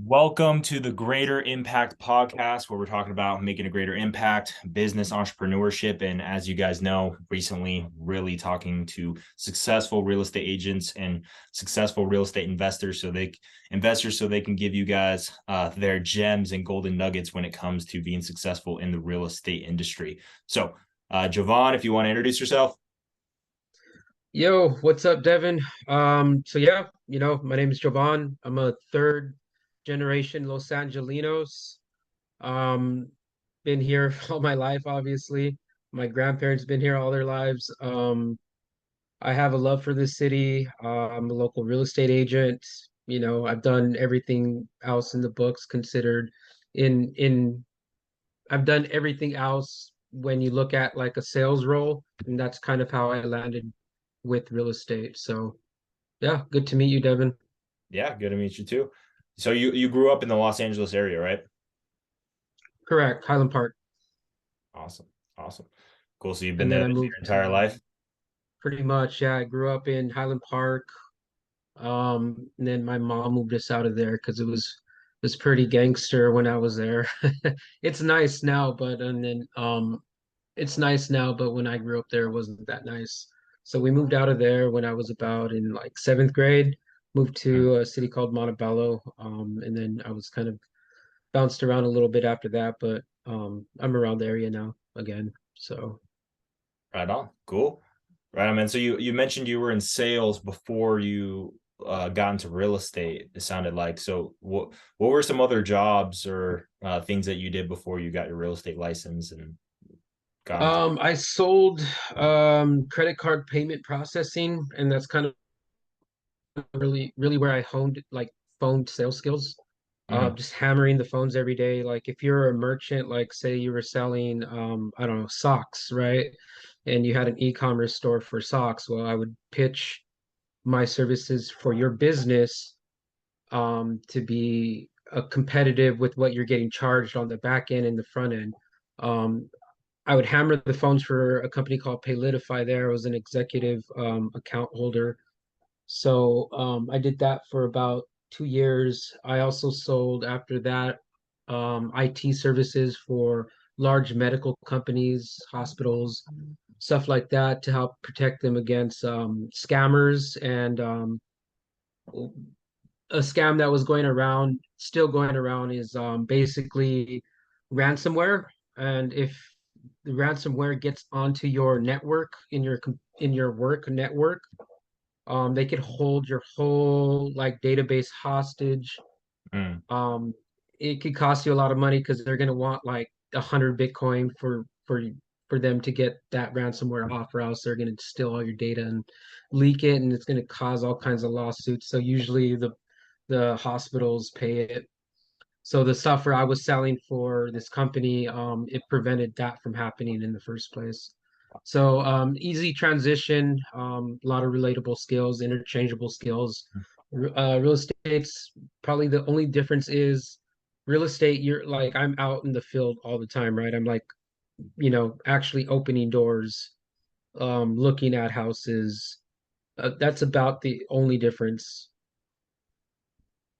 Welcome to the Greater Impact Podcast, where we're talking about making a greater impact, business entrepreneurship. And as you guys know, recently, really talking to successful real estate agents and successful real estate investors, so they can give you guys their gems and golden nuggets when it comes to being successful in the real estate industry. So, Jovon, if you want to introduce yourself. Yo, what's up, Devin? My name is Jovon. I'm a third generation Los Angelinos. Um, been here all my life, obviously. My grandparents been here all their lives. I have a love for this city. I'm a local real estate agent. I've done everything else in the books considered in I've done everything else when you look at like a sales role, and that's kind of how I landed with real estate. So yeah, good to meet you, Devin. Yeah, good to meet you too. So you grew up in the Los Angeles area, right? Correct, Highland Park. Awesome, awesome, cool. So you've been And there then I your moved entire life. pretty much, yeah, I grew up in Highland Park. And then my mom moved us out of there because it was pretty gangster when I was there. It's nice now, but and then it's nice now, but when I grew up there, it wasn't that nice. So we moved out of there when I was about in like seventh grade, moved to a city called Montebello. And then I was kind of bounced around a little bit after that, but I'm around the area now again. So Right on. Cool. Right on, man. So you mentioned you were in sales before you got into real estate, it sounded like. So what were some other jobs or things that you did before you got your real estate license and got into? I sold credit card payment processing, and that's kind of really where I honed like phone sales skills. Mhm. Just hammering the phones every day. Like if you're a merchant, like say you were selling I don't know, socks, right? And you had an e-commerce store for socks. Well, I would pitch my services for your business to be competitive with what you're getting charged on the back end and the front end. Um, I would hammer the phones for a company called Paylitify. There, I was an executive account holder, so I did that for about 2 years. I also sold after that IT services for large medical companies, hospitals, stuff like that to help protect them against scammers and a scam that was going around, still going around, is basically ransomware. And if the ransomware gets onto your network in your work network, they could hold your whole like database hostage. Mm. Um, it could cost you a lot of money because they're gonna want like 100 Bitcoin for them to get that ransomware off, or else they're gonna steal all your data and leak it, and it's gonna cause all kinds of lawsuits. So usually the hospitals pay it. So the software I was selling for this company, it prevented that from happening in the first place. So easy transition, a lot of relatable skills, interchangeable skills. Real estate's probably the only difference is real estate. You're like I'm out in the field all the time, right? I'm like actually opening doors, looking at houses. That's about the only difference,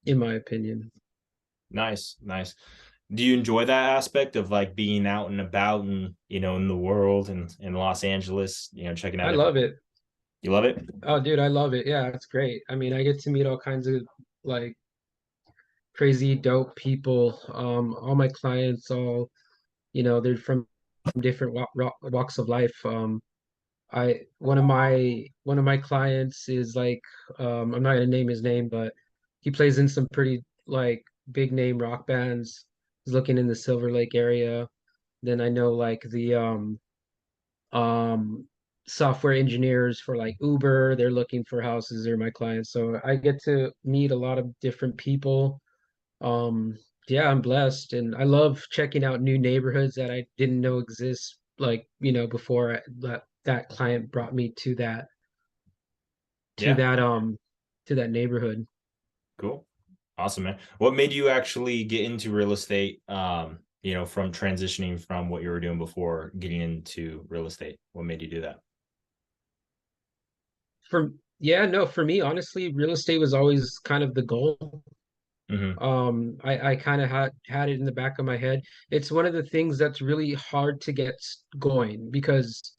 in my opinion. Nice, nice. Do you enjoy that aspect of like being out and about and in the world and in Los Angeles, checking out I different. love it. You love it? Oh, dude, I love it. Yeah, it's great. I mean, I get to meet all kinds of like crazy dope people. All my clients, they're from different walks of life. I one of my clients is like, I'm not gonna name his name, but he plays in some pretty like big name rock bands. He's looking in the Silver Lake area. Then I know like the um software engineers for like Uber, they're looking for houses, they're my clients. So I get to meet a lot of different people. Um yeah, I'm blessed, and I love checking out new neighborhoods that I didn't know exist, like, before that client brought me to Yeah, that um to that neighborhood. cool. Awesome, man. What made you actually get into real estate? From transitioning from what you were doing before getting into real estate. What made you do that? For Yeah, no, for me, honestly, real estate was always kind of the goal. Hmm. I kind of had it in the back of my head. It's one of the things that's really hard to get going because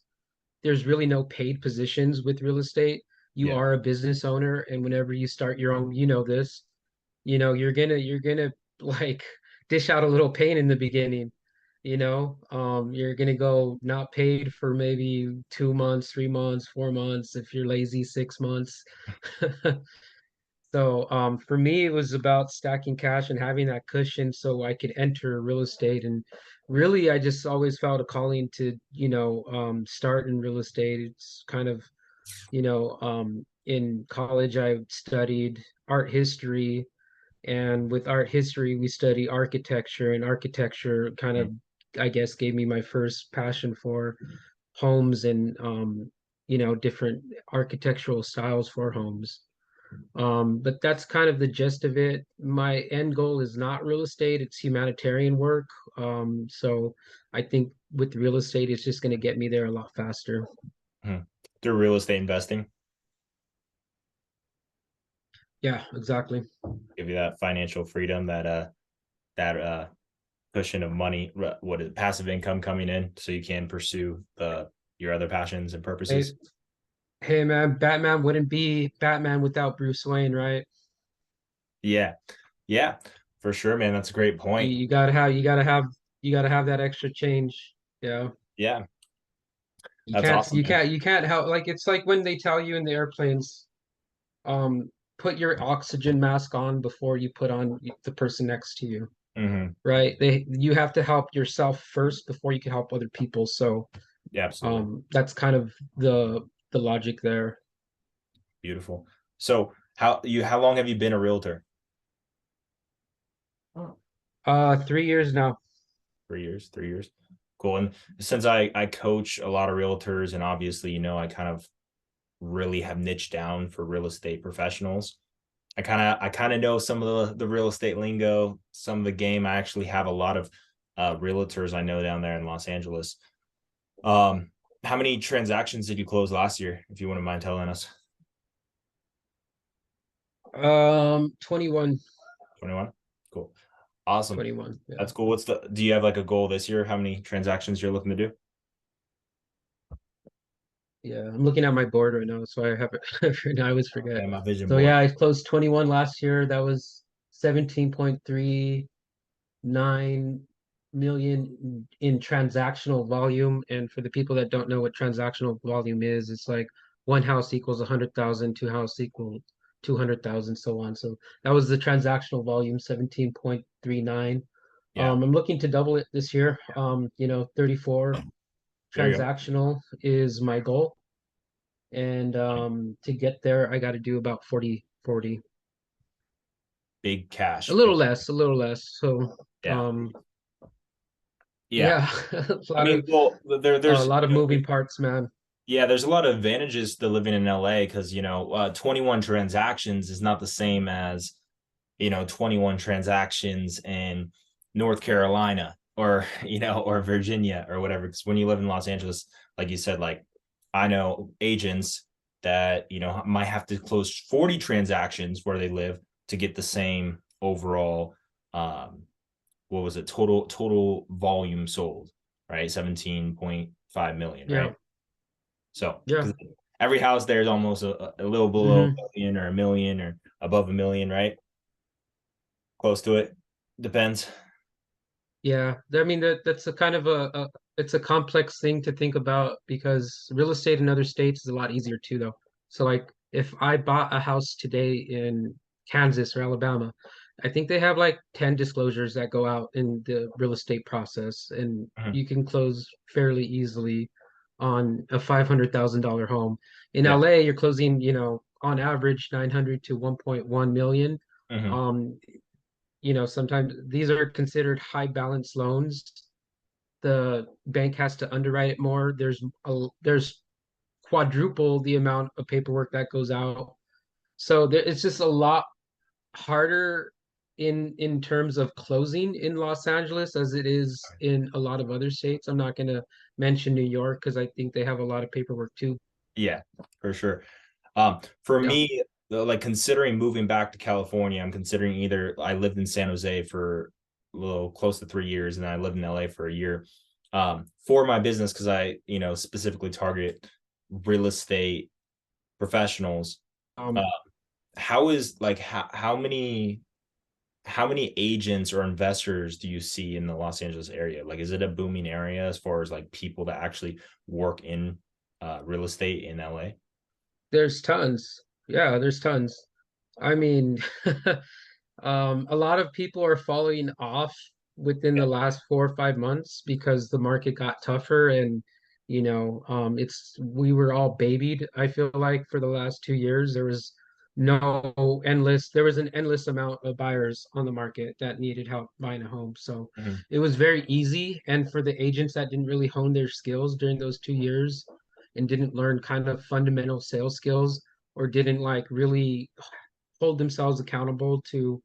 there's really no paid positions with real estate. You Yeah. are a business owner, and whenever you start your own, you know this, you're gonna like dish out a little pain in the beginning. You're gonna go not paid for maybe 2 months, 3 months, 4 months, if you're lazy, 6 months. So for me, it was about stacking cash and having that cushion so I could enter real estate. And really, I just always felt a calling to, start in real estate. It's kind of, in college, I studied art history. And with art history, we study architecture, and architecture kind of, I guess, gave me my first passion for homes and, different architectural styles for homes. But that's kind of the gist of it. My end goal is not real estate, it's humanitarian work. So I think with real estate, it's just going to get me there a lot faster. Hmm. Through real estate investing, Yeah, exactly. give you that financial freedom, that cushion of money, what is passive income coming in, so you can pursue the your other passions and Hey, purposes. hey, man, Batman wouldn't be Batman without Bruce Wayne, right? Yeah, yeah, for sure, man. That's a great You, point. you gotta have, you gotta have, you gotta have that extra change. Yeah. Yeah, You that's can't, awesome, you man. can't, you can't help. Like it's like when they tell you in the airplanes, um, put your oxygen mask on before you put on the person next to you. Hmm. Right? You have to help yourself first before you can help other people. So Yeah, absolutely. that's kind of the logic there. Beautiful. So how long have you been a realtor? 3 years now. 3 years, 3 years. Cool. And since I coach a lot of realtors, and obviously, I kind of really have niched down for real estate professionals. I kind of know some of the real estate lingo, some of the game. I actually have a lot of realtors I know down there in Los Angeles. Um, how many transactions did you close last year, if you wouldn't mind telling us? 21, 21. Cool. Awesome. 21. Yeah. That's cool. Do you have like a goal this year? How many transactions you're looking to do? Yeah. I'm looking at my board right now, so I have it right now. I always forget. Yeah, my vision So yeah, board. I closed 21 last year. That was 17.39 million in transactional volume. And for the people that don't know what transactional volume is, it's like one house equals 100,000, two house equal 200,000, so on. So that was the transactional volume, 17.39. Yeah, I'm looking to double it this year. 34 there you go. transactional is my goal. And to get there, I got to do about 40, 40. Big A cash. little less, a little less. So Yeah, um, yeah. yeah, I mean, well, a lot of moving parts, man. yeah, there's a lot of advantages to living in LA because 21 transactions is not the same as 21 transactions in North Carolina or or Virginia or whatever. Because when you live in Los Angeles, like you said, like I know agents that might have to close 40 transactions where they live to get the same overall what was it, total volume sold, right? 17.5 million, Yeah, right? So yeah. because every house there is almost a little below Hmm. a million or a million or above a million, right? Close to it. Depends. Yeah. I mean that's a kind of it's a complex thing to think about because real estate in other states is a lot easier too, though. So like if I bought a house today in Kansas or Alabama, I think they have like 10 disclosures that go out in the real estate process, and Mhm. you can close fairly easily on a $500,000 home. In Yeah. LA, you're closing, on average 900 to 1.1 million. Hmm. Um, sometimes these are considered high balance loans. The bank has to underwrite it more. There's quadruple the amount of paperwork that goes out. So it's just a lot harder in terms of closing in Los Angeles as it is in a lot of other states. I'm not going to mention New York because I think they have a lot of paperwork too. Yeah, for sure. For Yeah. me, like considering moving back to California, I'm considering either I lived in San Jose for a little close to 3 years, and I lived in LA for a year for my business because I, specifically target real estate professionals. Uh, Um, how is like how many agents or investors do you see in the Los Angeles area? Like, is it a booming area as far as like people that actually work in real estate in LA? there's tons. Yeah, there's tons. I mean, a lot of people are falling off within the last 4 or 5 months because the market got tougher and it's we were all babied, I feel like, for the last 2 years. There was an endless amount of buyers on the market that needed help buying a home. So Mhm. it was very easy. And for the agents that didn't really hone their skills during those 2 years and didn't learn kind of fundamental sales skills or didn't like really hold themselves accountable to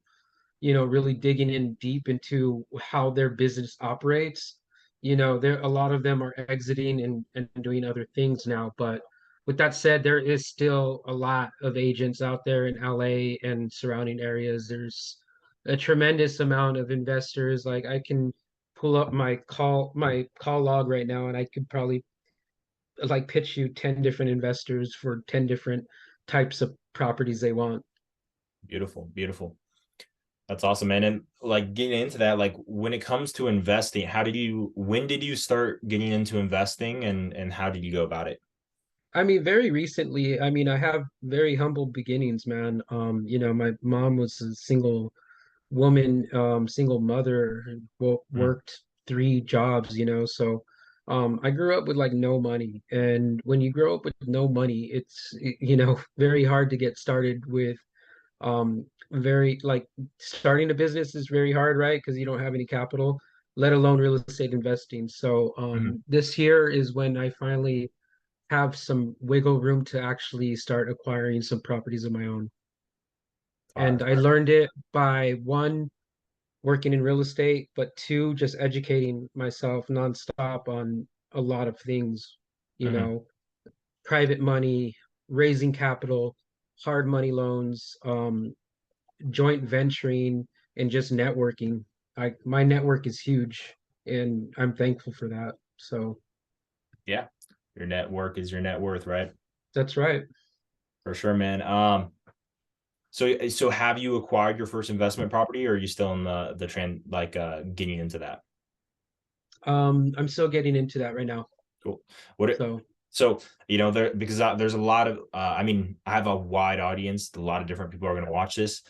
really digging in deep into how their business operates. There a lot of them are exiting and doing other things now. But with that said, there is still a lot of agents out there in LA and surrounding areas. There's a tremendous amount of investors. Like I can pull up my call log right now and I could probably like pitch you 10 different investors for 10 different types of properties they want. Beautiful, beautiful. That's awesome, man. And like getting into that, like when it comes to investing, when did you start getting into investing and how did you go about it? I mean, very recently, I mean, I have very humble beginnings, man. My mom was a single woman, single mother, who Mhm. worked 3 jobs, so I grew up with like no money. And when you grow up with no money, it's very hard to get started with very like starting a business is very hard, right? Because you don't have any capital, let alone real estate investing. So Mhm. this year is when I finally have some wiggle room to actually start acquiring some properties of my own. Fire, And I fire. learned it by one, working in real estate, but two, just educating myself nonstop on a lot of things, you Mhm. know, private money, raising capital, hard money loans, joint venturing, and just networking. My network is huge and I'm thankful for that. So Yeah. Your network is your net worth, right? that's right. For sure, man. So have you acquired your first investment property or are you still in the trend like getting into that? I'm still getting into that right now. Cool. What it, So so there because there's a lot of I mean I have a wide audience. A lot of different people are going to watch this,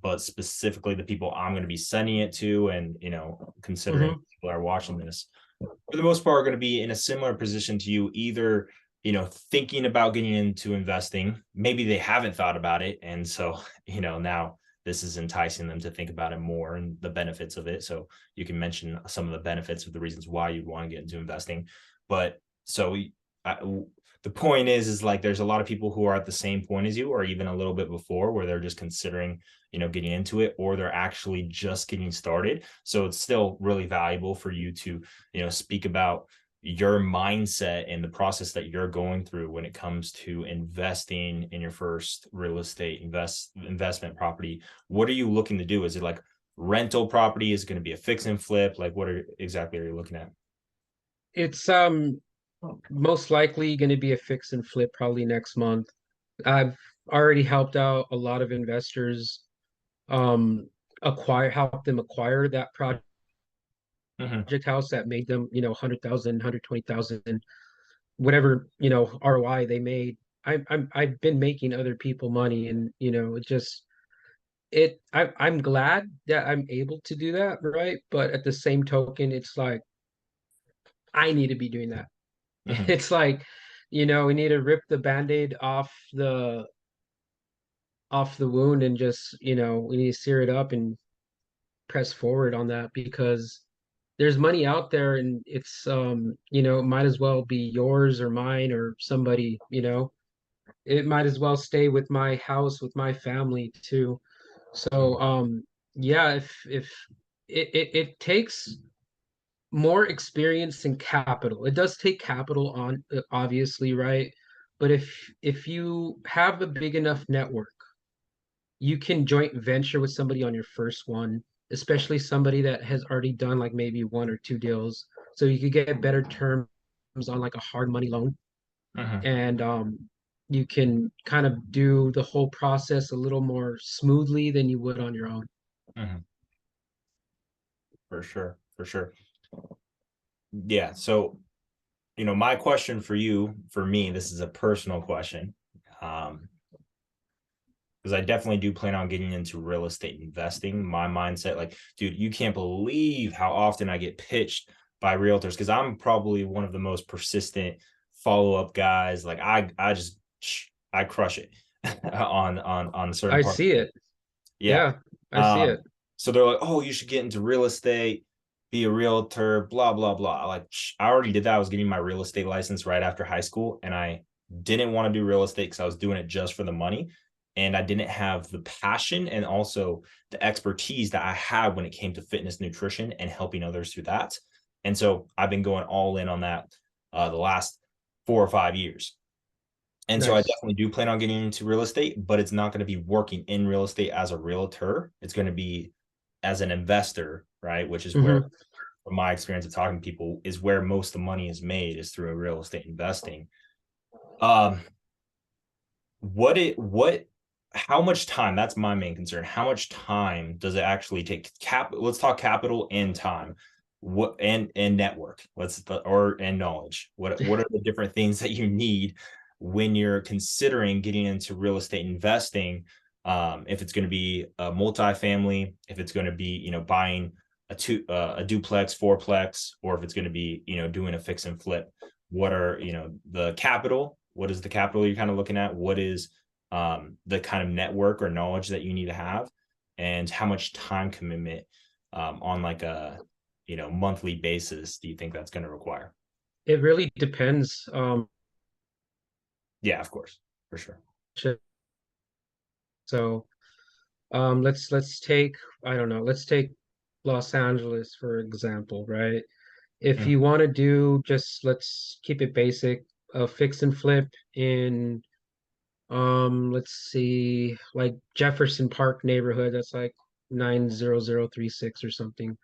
but specifically the people I'm going to be sending it to, and considering mhm. people are watching this for the most part are going to be in a similar position to you, either thinking about getting into investing. Maybe they haven't thought about it, and so now this is enticing them to think about it more and the benefits of it. So you can mention some of the benefits of the reasons why you'd want to get into investing. But so I, the point is like there's a lot of people who are at the same point as you, or even a little bit before, where they're just considering getting into it, or they're actually just getting started. So it's still really valuable for you to speak about your mindset and the process that you're going through when it comes to investing in your first real estate investment property. What are you looking to do? Is it like rental property? Is it going to be a fix and flip? Like exactly are you looking at? It's most likely going to be a fix and flip probably next month. I've already helped out a lot of investors help them acquire that project Mm-hmm. house that made them, 100,000, 120,000, whatever, ROI they made. I've been making other people money and it just I'm glad that I'm able to do that, right? But at the same token, it's like I need to be doing that. Mm-hmm. It's like, we need to rip the band-aid off the wound and just, we need to sear it up and press forward on that because there's money out there and it's it might as well be yours or mine or somebody, it might as well stay with my house with my family too. So yeah, if it takes more experience and capital. It does take capital obviously, right? But if you have a big enough network, you can joint venture with somebody on your first one, especially somebody that has already done like maybe one or two deals. So you could get better terms on like a hard money loan. Hmm. And you can kind of do the whole process a little more smoothly than you would on your own. Hmm. For sure, for sure. Yeah. So, my question for you, for me, this is a personal question. Um, because I definitely do plan on getting into real estate investing. My mindset, like, dude, you can't believe how often I get pitched by realtors because I'm probably one of the most persistent follow-up guys. Like I crush it on certain I parts. see it. Yeah. Yeah, I see it. Um, so they're like, oh, you should get into real estate, be a realtor, blah, blah, blah. Like, I already did that. I was getting my real estate license right after high school, and I didn't want to do real estate because I was doing it just for the money. And I didn't have the passion and also the expertise that I had when it came to fitness, nutrition, and helping others through that. And so I've been going all in on that the last 4 or 5 years. And so I Nice. definitely do plan on getting into real estate, but it's not going to be working in real estate as a realtor. It's going to be as an investor, right? Which is where, Hmm. from my experience of talking to people, is where most of the money is made is through real estate investing. Um, what how much time, that's my main concern, how much time does it actually take? Let's talk capital and time, what and network, and knowledge. What are the different things that you need when you're considering getting into real estate investing? If it's going to be a multifamily, if it's going to be, buying a duplex, fourplex, or if it's going to be, doing a fix and flip. What are, the capital, what is the capital you're kind of looking at? What is the kind of network or knowledge that you need to have, and how much time commitment on like a, monthly basis do you think that's going to require? It really depends. Yeah, of course, for sure. So let's take, I don't know, let's take Los Angeles for example, right? If Mm, you want to do, just let's keep it basic, a fix and flip in let's see, like Jefferson Park neighborhood, that's like 90036 or something.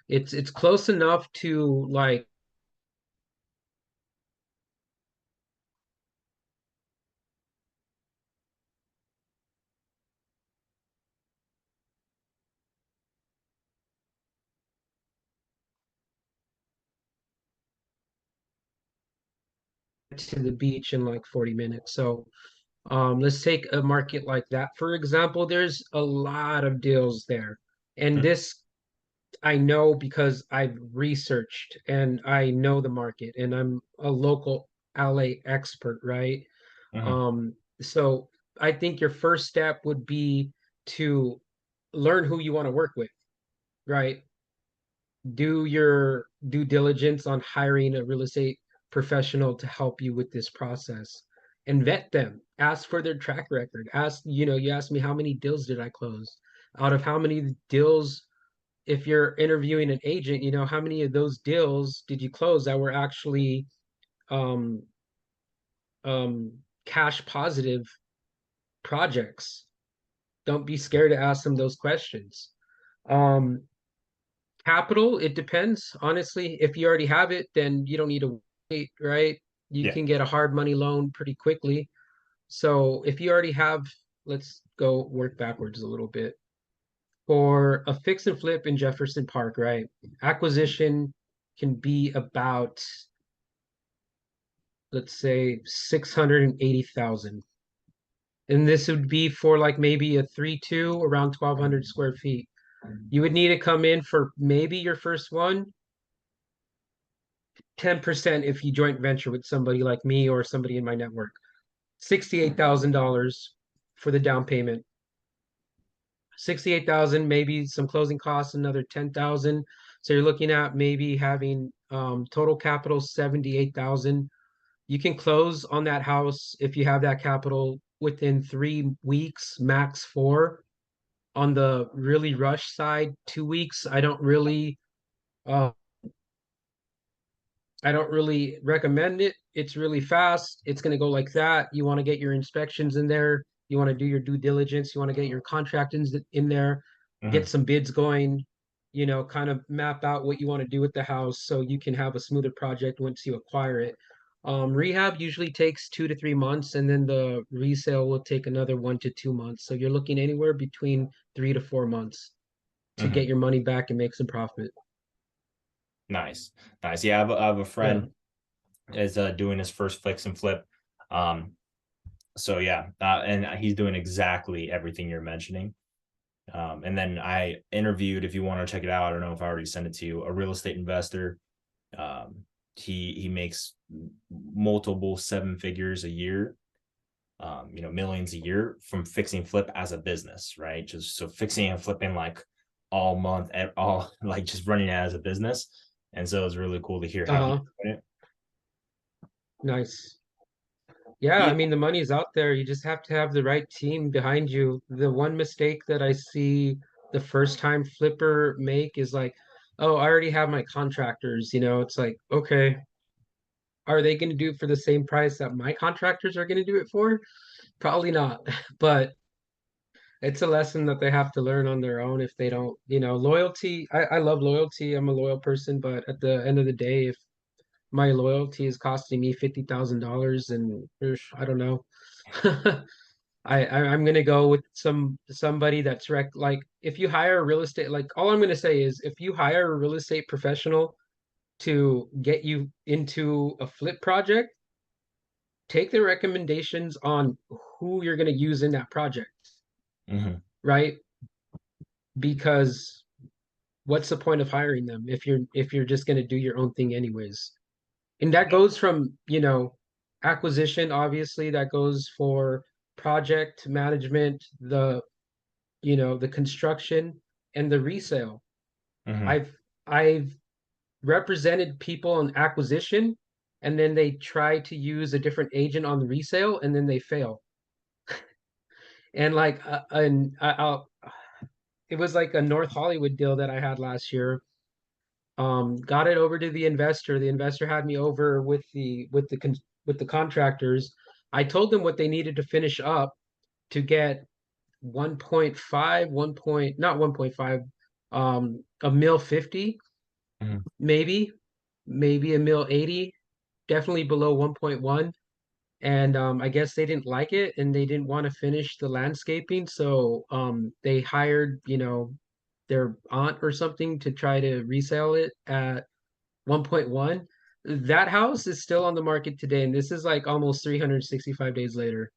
It's close enough to like to the beach in like 40 minutes. So let's take a market like that for example. There's a lot of deals there, and mm, this I know because I've researched and I know the market and I'm a local LA expert, right? mhm. So I think your first step would be to learn who you want to work with, right? Do your due diligence on hiring a real estate professional to help you with this process and vet them. Ask for their track record. You asked me how many deals did I close? Out of how many deals, if you're interviewing an agent, how many of those deals did you close that were actually um, cash positive projects? Don't be scared to ask them those questions. Um, Capital, it depends. Honestly, if you already have it, then you don't need to wait, right? You Yeah. can get a hard money loan pretty quickly. So if you already have, let's go work backwards a little bit. For a fix and flip in Jefferson Park, right? Acquisition can be about, let's say, 680,000. And this would be for like maybe a 3-2 around 1,200 square feet. You would need to come in for maybe your first one, 10% if you joint venture with somebody like me or somebody in my network. $68,000 for the down payment. 68,000, maybe some closing costs, another 10,000. So you're looking at maybe having total capital 78,000. You can close on that house if you have that capital within 3 weeks, max four. On the really rush side, 2 weeks. Uh, I don't really recommend it. It's really fast. It's going to go like that. You want to get your inspections in there. You want to do your due diligence. You want to get your contract in there, get Hmm. some bids going, kind of map out what you want to do with the house so you can have a smoother project once you acquire it. Rehab usually takes 2 to 3 months, and then the resale will take another 1 to 2 months. So you're looking anywhere between 3 to 4 months to get Hmm. your money back and make some profit. Nice, nice. Yeah, I have a Yeah. friend is doing his first fix and flip. Um, so yeah, and he's doing exactly everything you're mentioning. And then I interviewed, if you want to check it out, I don't know if I already sent it to you, a real estate investor. Um, he makes multiple seven figures a year, millions a year from fixing flip as a business, right? Just so fixing and flipping like all month, all like just running it as a business. And so it's really cool to hear how he's Uh-huh. doing it. Nice. Yeah, Yeah. I mean the money's out there. You just have to have the right team behind you. The one mistake that I see the first time flipper make is like, oh, I already have my contractors, it's like, okay, are they going to do it for the same price that my contractors are going to do it for? Probably not. But it's a lesson that they have to learn on their own if they don't, loyalty. I love loyalty. I'm a loyal person, but at the end of the day, if my loyalty is costing me $50,000 and I don't know. I'm gonna go with somebody that's like if you hire a real estate, like all I'm gonna say is if you hire a real estate professional to get you into a flip project, take their recommendations on who you're gonna use in that project, Hmm. right? Because what's the point of hiring them if you're just gonna do your own thing anyways? And that goes from, acquisition, obviously, that goes for project management, the construction and the resale. Hmm. I've represented people on acquisition and then they try to use a different agent on the resale and then they fail. And like it was like a North Hollywood deal that I had last year. Got it over to the investor. The investor had me over with the contractors. I told them what they needed to finish up to get 1.5, 1 point, not 1.5, a mil 50, Hmm. maybe a mil 80, definitely below 1.1. And I guess they didn't like it and they didn't want to finish the landscaping. So they hired, their aunt or something to try to resell it at 1.1. That house is still on the market today. And this is like almost 365 days later.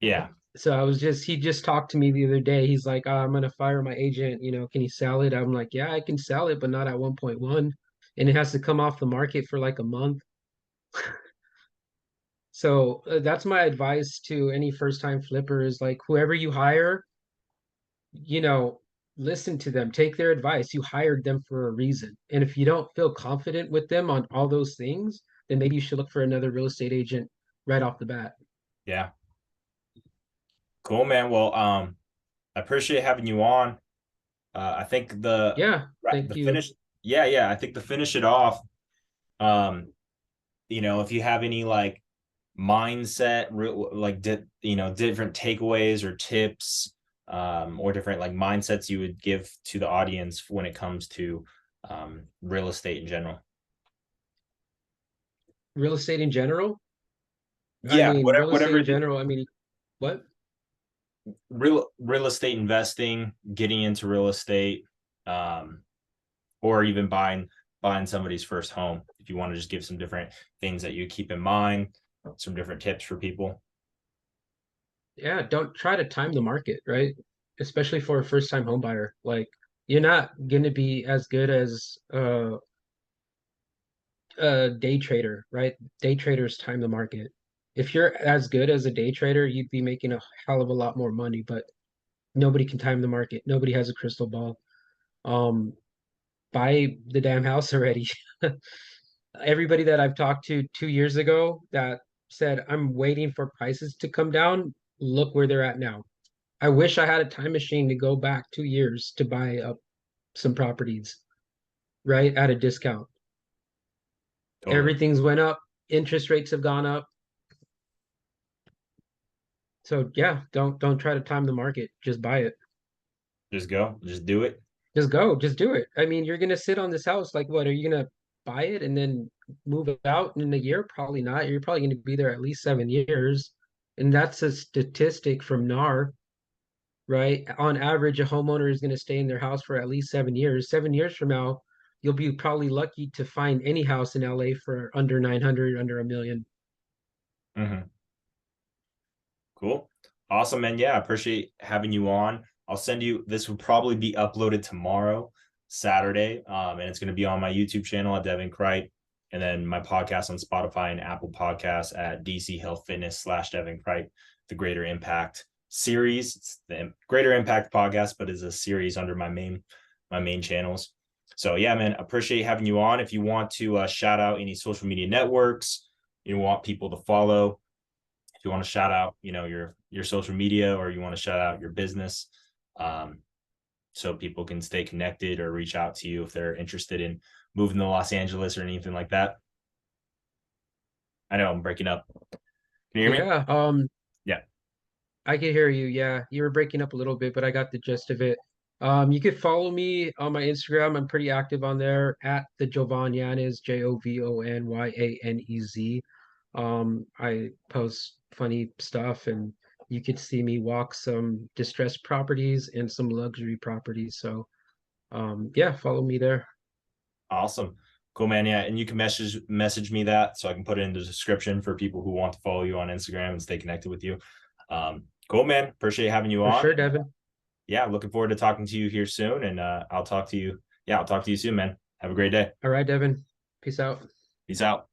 Yeah. So he just talked to me the other day. He's like, I'm gonna fire my agent, can you sell it? I'm like, yeah, I can sell it, but not at 1.1. And it has to come off the market for like a month. So that's my advice to any first time flippers, like whoever you hire, you know, listen to them, take their advice. You hired them for a reason. And if you don't feel confident with them on all those things, then maybe you should look for another real estate agent right off the bat. Yeah. Cool, man. Well, I appreciate having you on. I think Yeah, thank the you. finish, yeah, yeah. I think to finish it off, um, if you have any like mindset, like different takeaways or tips, or different like mindsets you would give to the audience when it comes to real estate in general. Real estate in general. I Yeah, mean, whatever, real estate whatever in general, I mean, what? real estate investing, getting into real estate, um, or even buying somebody's first home. If you want to just give some different things that you keep in mind, some different tips for people. Yeah, don't try to time the market, right? Especially for a first time home buyer. Like, you're not going to be as good as a day trader, right? Day traders time the market. If you're as good as a day trader, you'd be making a hell of a lot more money, but nobody can time the market. Nobody has a crystal ball. Um, buy the damn house already. Everybody that I've talked to 2 years ago that said, I'm waiting for prices to come down, look where they're at now. I wish I had a time machine to go back 2 years to buy up some properties, right? At a discount. Totally. Everything's went up, interest rates have gone up. So yeah, don't try to time the market. Just buy it. Just go, just do it. Just go, just do it. I mean, you're gonna sit on this house like what? Are you gonna buy it and then move it out in a year? Probably not. You're probably gonna be there at least 7 years. And that's a statistic from NAR, right? On average, a homeowner is gonna stay in their house for at least 7 years. 7 years from now, you'll be probably lucky to find any house in LA for under 900, under a million. Mhm. Cool. Awesome, man. Yeah, I appreciate having you on. I'll send you, this will probably be uploaded tomorrow, Saturday. And it's going to be on my YouTube channel at Devin Kreit, and then my podcast on Spotify and Apple Podcasts at DC Health Fitness / Devin Kreit, the Greater Impact series. It's the Greater Impact podcast, but is a series under my main channels. So yeah, man, appreciate having you on. If you want to shout out any social media networks you want people to follow, if you want to shout out, your social media, or you want to shout out your business, um, so people can stay connected or reach out to you if they're interested in moving to Los Angeles or anything like that. I know I'm breaking up. Can you hear me? Yeah, Yeah. I can hear you. Yeah, you were breaking up a little bit, but I got the gist of it. You could follow me on my Instagram. I'm pretty active on there at the Jovon Yanez, JOVONYANEZ. I post funny stuff, and you could see me walk some distressed properties and some luxury properties. So, yeah, follow me there. Awesome. Cool, man. Yeah. And you can message me that so I can put it in the description for people who want to follow you on Instagram and stay connected with you. Cool, man. Appreciate having you For on. sure, Devin. Yeah, looking forward to talking to you here soon. And I'll talk to you. Yeah, I'll talk to you soon, man. Have a great day. All right, Devin. Peace out. Peace out.